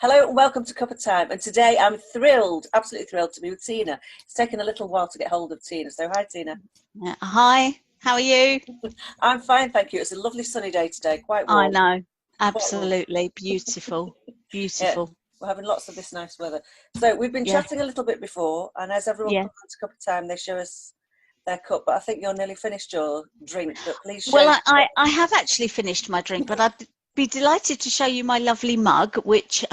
Hello and welcome to Cuppa Time. And today I'm thrilled, absolutely thrilled to be with Tina. It's taken a little while to get hold of Tina. So hi, Tina. Hi, how are you? I'm fine, thank you. It's a lovely sunny day today, quite I warm. know, Quite warm. absolutely beautiful, Yeah, beautiful. we're having lots of this nice weather. So we've been Yeah, chatting a little bit before, and as everyone yeah. comes into Cuppa Time, they show us their cup. But I think you're nearly finished your drink, but please Well, show. I have actually finished my drink, but I'd be delighted to show you my lovely mug, which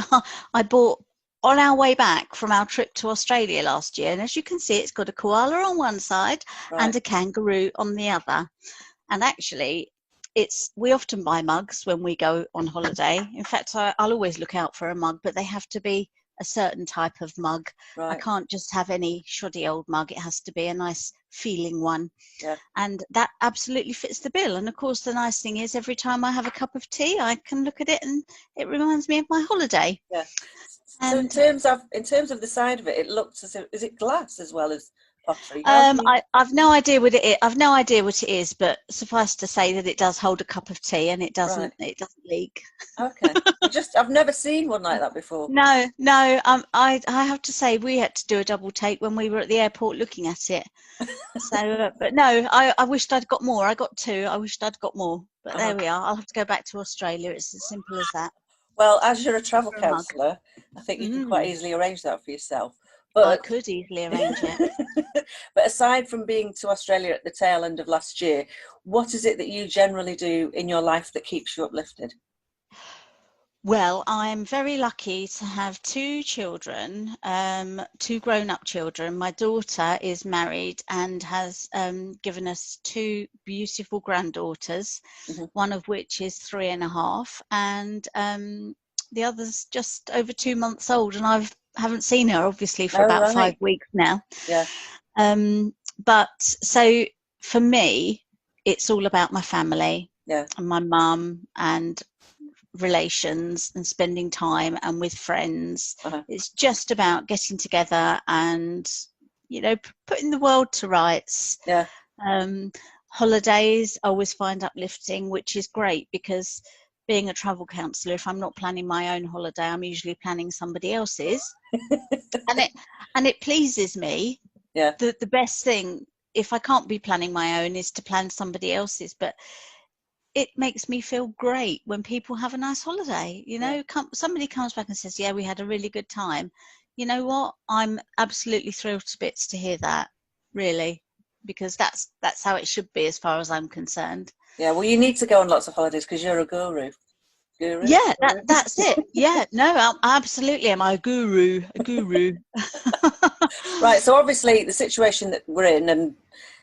I bought on our way back from our trip to Australia last year. And as you can see, it's got a koala on one side Right. and a kangaroo on the other. And actually, we often buy mugs when we go on holiday. In fact, I'll always look out for a mug, but they have to be a certain type of mug. I Right. can't just have any shoddy old mug. It has to be a nice feeling one. Yeah. And that absolutely fits the bill. And of course, the nice thing is every time I have a cup of tea, I can look at it and it reminds me of my holiday. Yeah. So in And terms of the side of it, it looks as if, is it glass as well as pottery? How do you? I've no idea what it is. I've no idea what it is, but suffice to say that it does hold a cup of tea and it Right. doesn't leak. Okay. I've never seen one like that before. No. I have to say we had to do a double take when we were at the airport looking at it. So, but no, I wished I'd got more. I got two. I wished I'd got more. But Uh-huh. there we are. I'll have to go back to Australia. It's as simple as that. Well, as you're a travel For a mug. counsellor, I think you can quite Mm, easily arrange that for yourself. I But could easily arrange it. but aside from being to Australia at the tail end of last year, what is it that you generally do in your life that keeps you uplifted? Well, I'm very lucky to have two children, two grown-up children. My daughter is married and has given us two beautiful granddaughters, Hmm. one of which is 3.5, and the other's just over 2 months old. And I haven't seen her obviously for Oh, about five right. weeks now. Yeah. But so for me, it's all about my family Yeah. and my mum and relations and spending time and with friends. Uh-huh. It's just about getting together and, putting the world to rights. Yeah. Um, Holidays I always find uplifting, which is great because being a travel counsellor, if I'm not planning my own holiday, I'm usually planning somebody else's. And it pleases me. Yeah. The best thing, if I can't be planning my own, is to plan somebody else's. But it makes me feel great when people have a nice holiday. Yeah. Somebody comes back and says, yeah, we had a really good time. You know what? I'm absolutely thrilled to bits to hear that, really, because that's how it should be as far as I'm concerned. Yeah. Well, you need to go on lots of holidays because you're a guru. Guru? Yeah, Guru? that's it. Yeah, no, absolutely. Am I a guru? A guru. Right. So obviously the situation that we're in and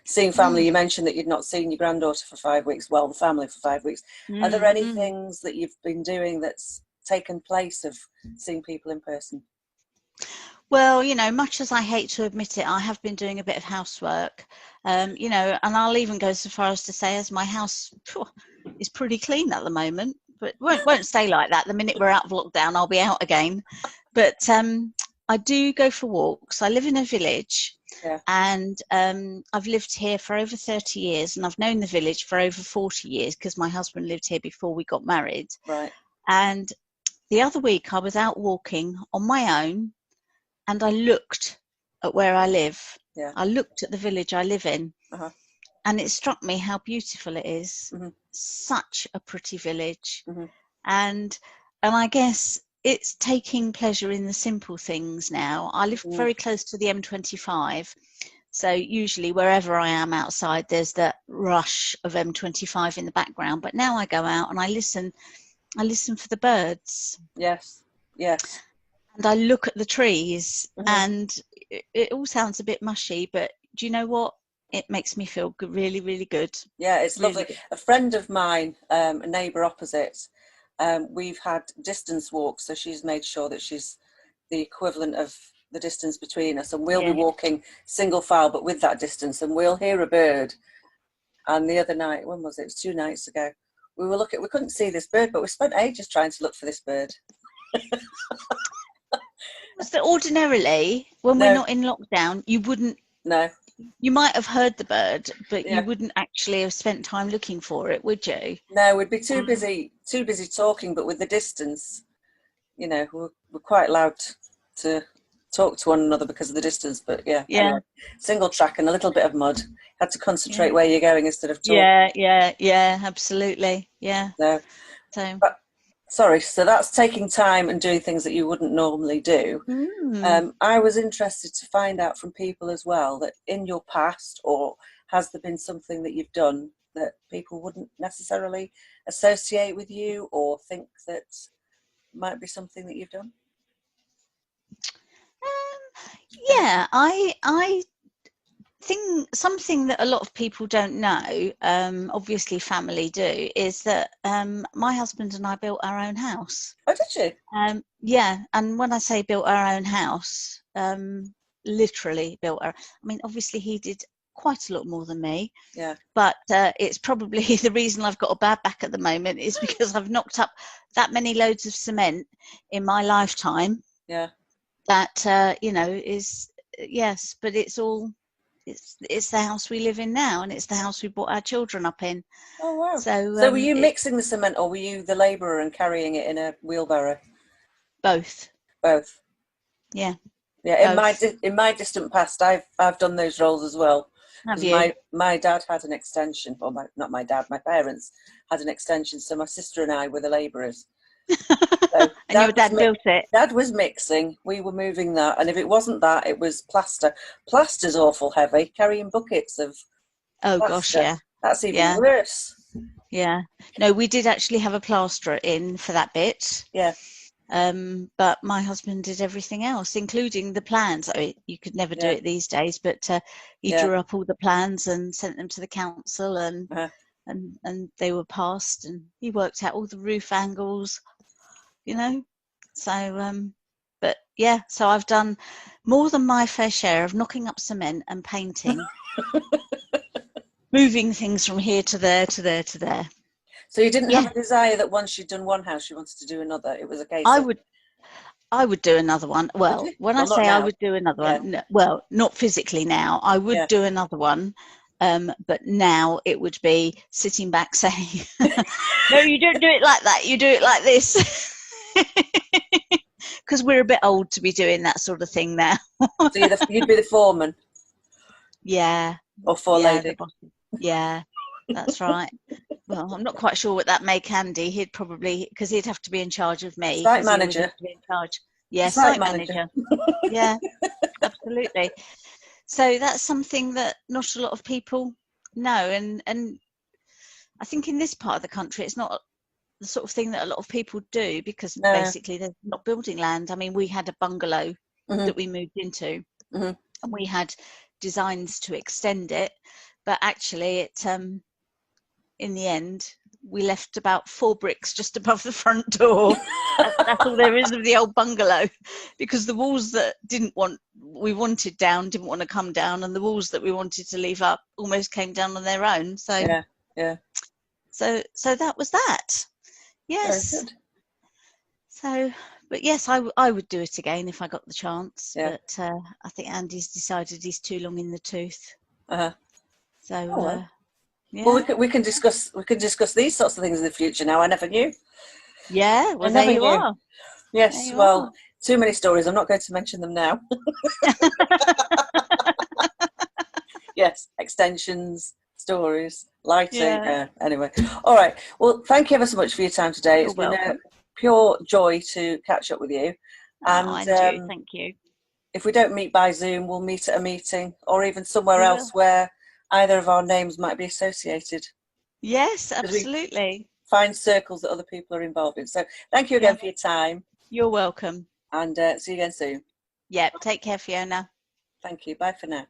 seeing family, Mm, you mentioned that you'd not seen your granddaughter for 5 weeks, well, the family for 5 weeks. Are there any mm. things that you've been doing that's taken place of seeing people in person? Well, much as I hate to admit it, I have been doing a bit of housework, and I'll even go so far as to say as my house is pretty clean at the moment, but won't stay like that. The minute we're out of lockdown, I'll be out again. But I do go for walks. I live in a village, Yeah. and I've lived here for over 30 years, and I've known the village for over 40 years because my husband lived here before we got married. Right. And the other week I was out walking on my own and I looked at where I live. Yeah. I looked at the village I live in, Uh-huh. and it struck me how beautiful it is. Hmm. Such a pretty village. Hmm. And I guess it's taking pleasure in the simple things now. I live Mm. very close to the M25. So usually wherever I am outside, there's that rush of M25 in the background. But now I go out and I listen for the birds. Yes. Yes. And I look at the trees, Hmm. and it all sounds a bit mushy, but do you know what? It makes me feel good, really, really good. Yeah, it's Really lovely. good. A friend of mine, a neighbour opposite, we've had distance walks, so she's made sure that she's the equivalent of the distance between us, and we'll be Yeah. walking single file, but with that distance, and we'll hear a bird. And the other night, when was it? It was 2 nights ago. We couldn't see this bird, but we spent ages trying to look for this bird. So ordinarily, when we're No, not in lockdown, no, you might have heard the bird, but you yeah, wouldn't actually have spent time looking for it, would you? no. We'd be Um, too busy talking. But with the distance, you know, we're quite loud to talk to one another because of the distance. But yeah, anyway, single track and a little bit of mud. Had to concentrate where you're going instead of talking. Yeah, absolutely. Yeah. So sorry, so that's taking time and doing things that you wouldn't normally do. I was interested to find out from people as well that in your past, or has there been something that you've done that people wouldn't necessarily associate with you or think that might be something that you've done? yeah, I think something that a lot of people don't know, obviously family do, is that my husband and I built our own house. Oh, did you? Yeah, and when I say built our own house, literally built our. I mean, obviously he did quite a lot more than me. Yeah. But it's probably the reason I've got a bad back at the moment is because I've knocked up that many loads of cement in my lifetime. Yeah. That you know is yes, but it's all. It's the house we live in now, and it's the house we brought our children up in. Oh wow! So were you mixing the cement, or were you the labourer and carrying it in a wheelbarrow? Both. Both. Yeah. Yeah. Both. In my distant past, I've done those roles as well. Have you? My dad had an extension, or not my dad, my parents had an extension. So my sister and I were the labourers. So and your dad built it? Dad was mixing, we were moving that, and if it wasn't that, it was plaster. Plaster's awful heavy, carrying buckets of plaster. Gosh, yeah. That's even worse. Yeah. No, we did actually have a plasterer in for that bit. Yeah. But my husband did everything else, including the plans. I mean, you could never do it these days, but he drew up all the plans and sent them to the council, and they were passed, and he worked out all the roof angles, you know. So but yeah, so I've done more than my fair share of knocking up cement and painting, moving things from here to there to there to there. So you didn't have a desire that once you'd done one house you wanted to do another? It was a case I would do another one. Well, when I say I would do another one, no, well, not physically now. I would do another one. But now it would be sitting back saying, no, you don't do it like that. You do it like this. Because we're a bit old to be doing that sort of thing now. So you'd be the foreman? Yeah. Or lady? Yeah, that's right. Well, I'm not quite sure what that make Andy. He'd probably, because he'd have to be in charge of me. Site manager. Be in charge. Yeah, site manager. Yeah, absolutely. So that's something that not a lot of people know, and I think in this part of the country, it's not the sort of thing that a lot of people do, because basically they're not building land. I mean, we had a bungalow that we moved into, and we had designs to extend it, but actually it in the end we left about 4 bricks just above the front door. That's all there is of the old bungalow, because the walls that we wanted down didn't want to come down, and the walls that we wanted to leave up almost came down on their own. So so that was that. Yes. Very good. So, but yes, I would do it again if I got the chance. Yeah. But I think Andy's decided he's too long in the tooth. So, yeah. Well, we can discuss these sorts of things in the future now. I never knew. Yeah. Well, there you are. Yes. Well, too many stories. I'm not going to mention them now. Yes, extensions, stories, lighting. Anyway, all right. Well, thank you ever so much for your time today. It's been a pure joy to catch up with you. And thank you. If we don't meet by Zoom, we'll meet at a meeting, or even somewhere else where either of our names might be associated. Yes, absolutely. Find circles that other people are involved in. So thank you again for your time. You're welcome. And see you again soon. Yeah. Take care, Fiona. Thank you. Bye for now.